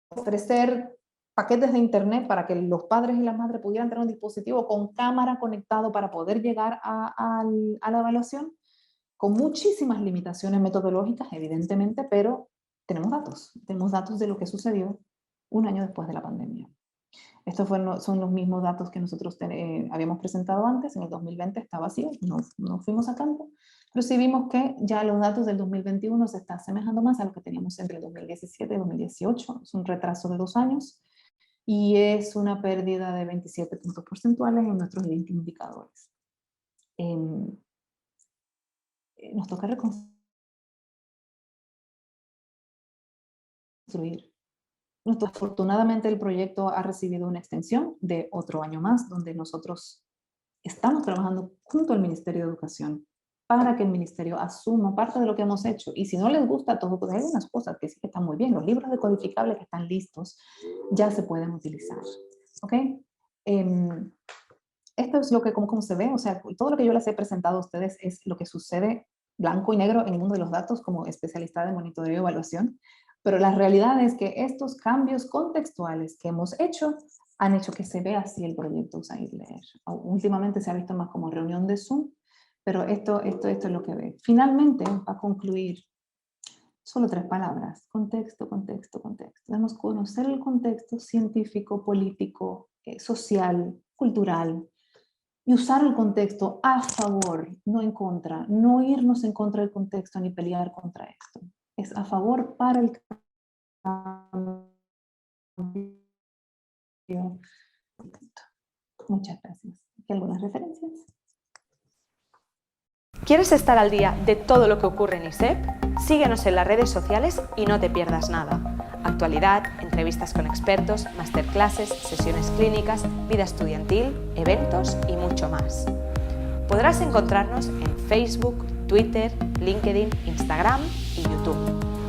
ofrecer paquetes de internet para que los padres y las madres pudieran tener un dispositivo con cámara conectado para poder llegar a la evaluación, con muchísimas limitaciones metodológicas, evidentemente, pero tenemos datos de lo que sucedió un año después de la pandemia. Estos son los mismos datos que nosotros habíamos presentado antes. En el 2020 está vacío, no fuimos a campo, pero sí vimos que ya los datos del 2021 se están asemejando más a lo que teníamos entre el 2017 y 2018, es un retraso de 2 años, y es una pérdida de 27 puntos porcentuales en nuestros indicadores. Nos toca reconstruir. Afortunadamente el proyecto ha recibido una extensión de otro año más, donde nosotros estamos trabajando junto al Ministerio de Educación para que el Ministerio asuma parte de lo que hemos hecho. Y si no les gusta todo, pues hay unas cosas que sí que están muy bien. Los libros decodificables que están listos ya se pueden utilizar. ¿Ok? Esto es lo que, como se ve, o sea, todo lo que yo les he presentado a ustedes es lo que sucede blanco y negro en el mundo de los datos como especialista de monitoreo y evaluación. Pero la realidad es que estos cambios contextuales que hemos hecho han hecho que se vea así el proyecto USAID LEER. Últimamente se ha visto más como reunión de Zoom, pero esto es lo que ve. Finalmente, para concluir, solo 3 palabras: contexto, contexto, contexto. Debemos conocer el contexto científico, político, social, cultural, y usar el contexto a favor, no en contra, no irnos en contra del contexto ni pelear contra esto. Es a favor para el cambio. Muchas gracias. ¿Y algunas referencias? ¿Quieres estar al día de todo lo que ocurre en ISEP? Síguenos en las redes sociales y no te pierdas nada. Actualidad, entrevistas con expertos, masterclasses, sesiones clínicas, vida estudiantil, eventos y mucho más. Podrás encontrarnos en Facebook, Twitter, LinkedIn, Instagram y YouTube.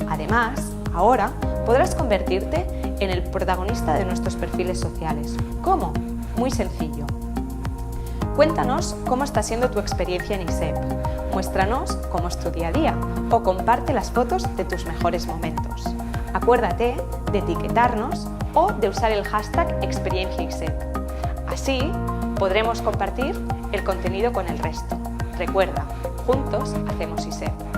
Además, ahora podrás convertirte en el protagonista de nuestros perfiles sociales. ¿Cómo? Muy sencillo. Cuéntanos cómo está siendo tu experiencia en ISEP. Muéstranos cómo es tu día a día o comparte las fotos de tus mejores momentos. Acuérdate de etiquetarnos o de usar el hashtag #ExperienciaISEP. Así podremos compartir el contenido con el resto. Recuerda, juntos hacemos ISEP.